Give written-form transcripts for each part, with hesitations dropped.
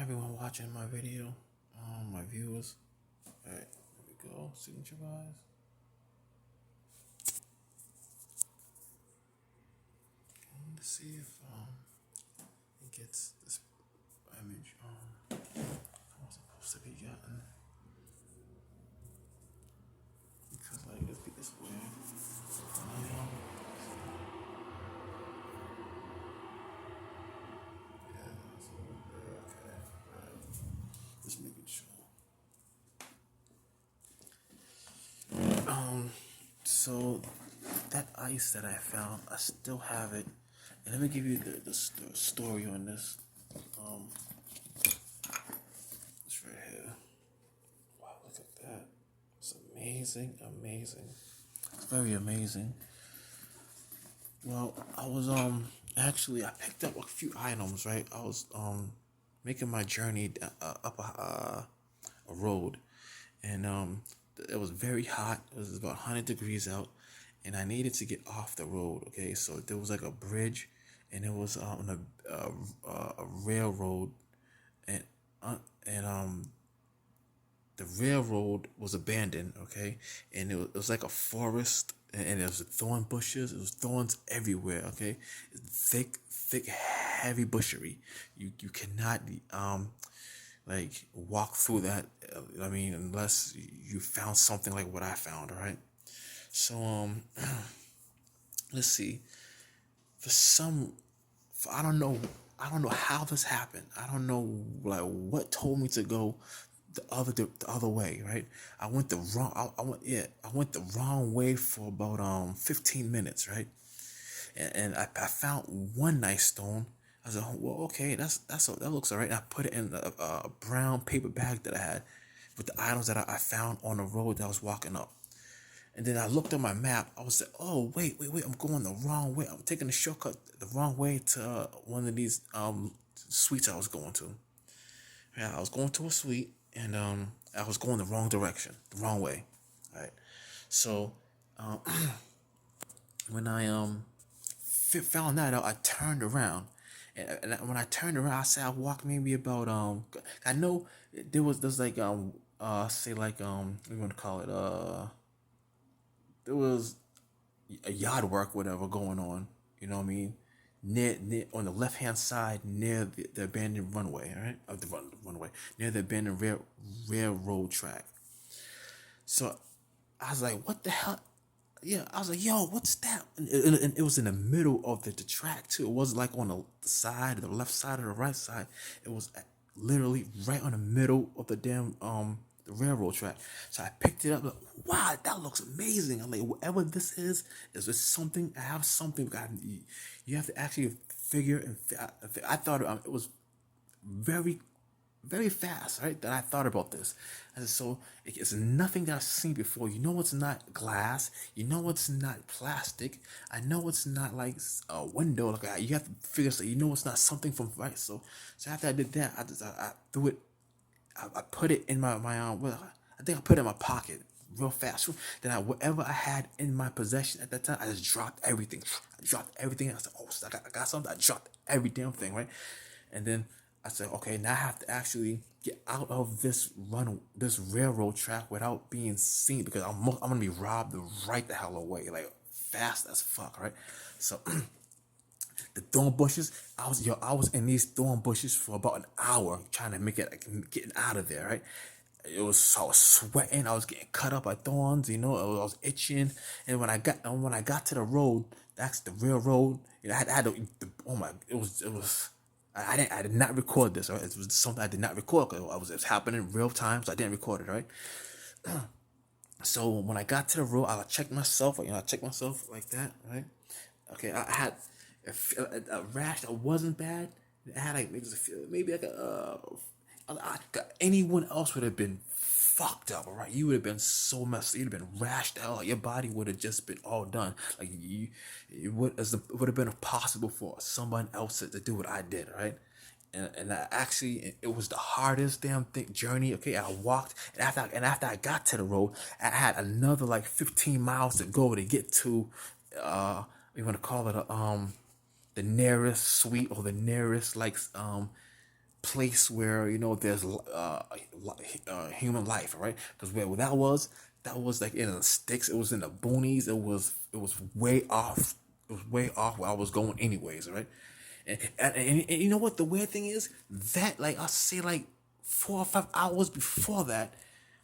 everyone watching my video, my viewers. Alright, here we go. Signature wise. Let's see if it gets this image how it's supposed to be gotten. Because like it's weird. Just making sure. So that ice that I found, I still have it. And let me give you the story on this. It's right here. Wow, look at that. It's amazing, amazing. It's very amazing. Well, I was actually I picked up a few items, right? I was making my journey up a road, and it was very hot. It was about 100 degrees out, and I needed to get off the road. Okay, so there was like a bridge, and it was on a railroad, and the railroad was abandoned. Okay, and it was like a forest, and there was thorn bushes. It was thorns everywhere. Okay, thick, heavy bushery. You cannot like walk through that. I mean, unless you found something like what I found. All right. So let's see. I don't know how this happened. I don't know like what told me to go the other way. Right. I went the wrong. I went the wrong way for about 15 minutes. Right. And I found one nice stone. I was like, well, okay, that looks alright. I put it in a brown paper bag that I had with the items that I found on the road that I was walking up. And then I looked at my map. I was like, oh, wait, I'm going the wrong way. I'm taking the shortcut the wrong way to one of these suites I was going to. Yeah, I was going to a suite, and I was going the wrong direction, the wrong way. All right. So when I found that out, I turned around. And when I turned around, I said I walked maybe about I know there's like say like what do you want to call it, there was a yard work whatever going on, you know what I mean, near on the left hand side near the abandoned runway, all right, of the runway near the abandoned railroad track. So I was like, what the hell? Yeah, I was like, yo, what's that? And it was in the middle of the track too. It wasn't like on the side, the left side or the right side. It was literally right on the middle of the damn the railroad track. So I picked it up. Like, wow, that looks amazing. I'm like, whatever this is this something? I have something. You have to actually figure and I thought it was very very fast, right? That I thought about this. And so it's nothing that I've seen before. You know it's not glass. You know it's not plastic. I know it's not like a window. Like you have to figure. So you know it's not something from right. So after I did that, I threw it. I put it in my well, I think I put it in my pocket real fast. Then whatever I had in my possession at that time, I just dropped everything. I dropped everything. I said, oh, I got something. I dropped every damn thing, right? And then I said, okay, now I have to actually get out of this railroad track without being seen because I'm gonna be robbed right the hell away, like fast as fuck, right? So the thorn bushes, I was in these thorn bushes for about an hour trying to make it getting out of there, right? I was sweating. I was getting cut up by thorns, you know. I was itching, and when I got to the road, that's the railroad. You know, I had to, oh my, it was. I did not record this. Right? It was something I did not record because it was happening in real time, so I didn't record it. Right. So when I got to the road, I checked myself. I checked myself like that. Right. Okay. I had a rash that wasn't bad. I had like maybe like anyone else would have been fucked up, all right? You would have been so messed. You'd have been rashed out. Like your body would have just been all done. Like it would have been impossible for someone else to do what I did, right? And I actually, it was the hardest damn journey. Okay, I walked, and after I got to the road, I had another like 15 miles to go to get to, we want to call it the nearest suite or the nearest like place where there's human life, right? Because where that was like in the sticks. It was in the boonies. It was way off. It was way off where I was going, anyways, right? And you know what the weird thing is? That, like, I'll say like 4 or 5 hours before that,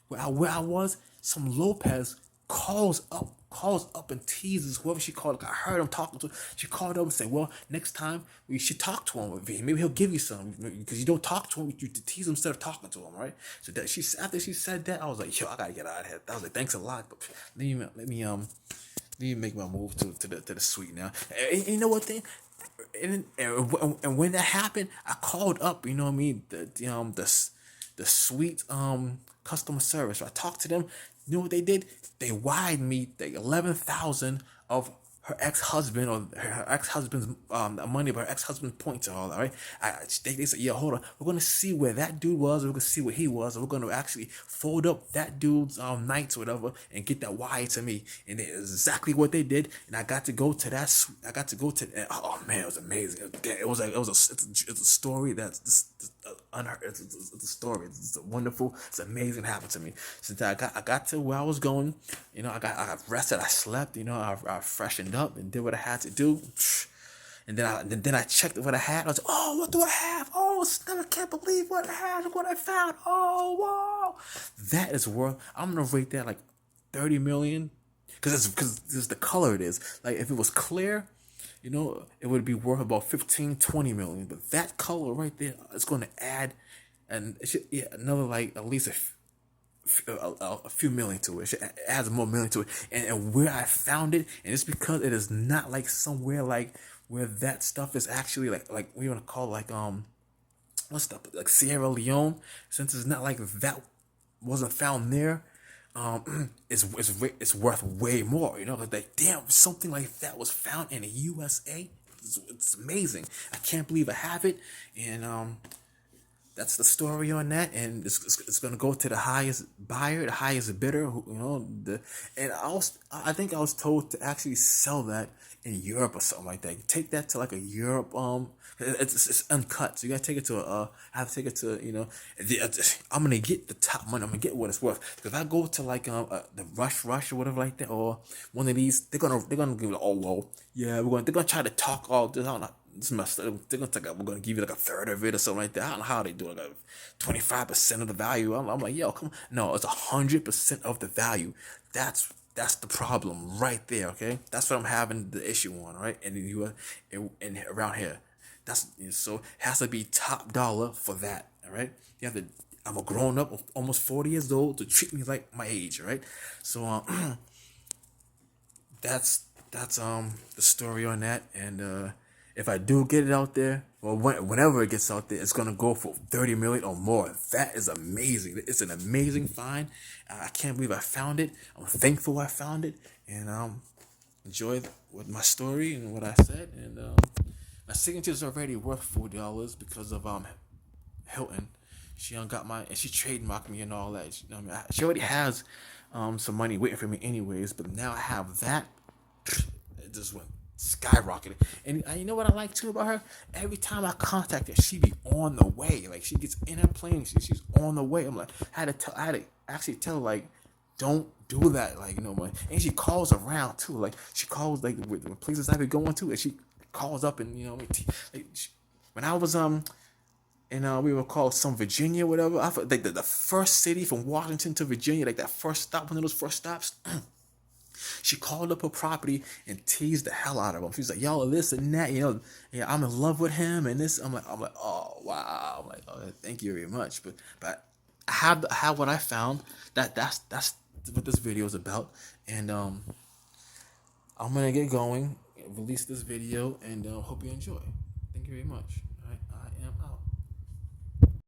where I was, some Lopez calls up and teases whoever she called. Like, I heard him talking to. She called up and said, "Well, next time we should talk to him. Maybe he'll give you some, because you don't talk to him. You tease him instead of talking to him, right?" So that after she said that, I was like, "Yo, I gotta get out of here." I was like, "Thanks a lot, but let me make my move to the suite now." And you know what thing? And when that happened, I called up. You know what I mean? The suite customer service. I talked to them. You know what they did? They wired me the 11,000 of her ex-husband, or her ex-husband's money, but her ex-husband's point to all, right? They said, "Yeah, hold on. We're gonna see where that dude was. We're gonna see where he was. And we're gonna actually fold up that dude's nights or whatever, and get that wire to me." And that's exactly what they did. And I got to go to that. I got to go to. Oh man, it was amazing. It's a story that's unheard. It's a story. It's wonderful. It's amazing. Happened to me. Since I got to where I was going, I got rested. I slept. I freshened up and did what I had to do. And then I checked what I had. I was like, "Oh, what do I have? Oh, I can't believe what I had, what I found. Oh, wow." That is worth. I'm gonna rate that like 30 million, because it's the color it is. Like, if it was clear, it would be worth about 15-20 million. But that color right there is going to add, and it should, another, like, at least a few million to it. It should add more million to it. And where I found it, and it's because it is not like somewhere like where that stuff is actually like we want to call, like, what's stuff like Sierra Leone. Since it's not like that wasn't found there, it's worth way more. Like, damn, something like that was found in the USA. It's amazing. I can't believe I have it. And that's the story on that. And it's gonna go to the highest buyer, the highest bidder. And I think I was told to actually sell that in Europe or something like that. You take that to like a Europe. It's uncut, so you gotta take it to I have to take it to, I'm gonna get the top money. I'm gonna get what it's worth. Because if I go to like the Rush or whatever like that, or one of these, they're gonna give it. Oh, well, yeah, they're gonna try to talk all this. I don't know. This must. They're we're gonna give you like a third of it or something like that. I don't know how they do it. Like 25% of the value. I'm like, yo, come on. No, it's 100% of the value. That's the problem right there. Okay, that's what I'm having the issue on, right? And in the US, and around here, so it has to be top dollar for that. All right, you have to. I'm a grown up, almost 40 years old, to treat me like my age. Right, so that's the story on that. And if I do get it out there, well, whenever it gets out there, it's gonna go for 30 million or more. That is amazing. It's an amazing find. I can't believe I found it. I'm thankful I found it, and enjoy with my story and what I said. And my signature is already worth $4 because of Hilton. She got and she trademarked me and all that. She already has some money waiting for me anyways, but now I have that. It just went skyrocketed. And you know what I like too about her? Every time I contact her, she be on the way. Like, she gets in her plane, she's on the way. I'm like, I had to actually tell her, like, don't do that, like, and she calls around too. Like, she calls, like, with places I be going to, and she calls up, and like, when I was and we were called some Virginia, whatever. I thought, like, the first city from Washington to Virginia, like that first stop, one of those first stops. She called up her property and teased the hell out of him. She's like, "Yo, this and that, yeah, I'm in love with him and this." I'm like, "Oh, wow." I'm like, "Oh, thank you very much." But I have what I found. That's what this video is about. And I'm gonna get going, release this video, and hope you enjoy. Thank you very much.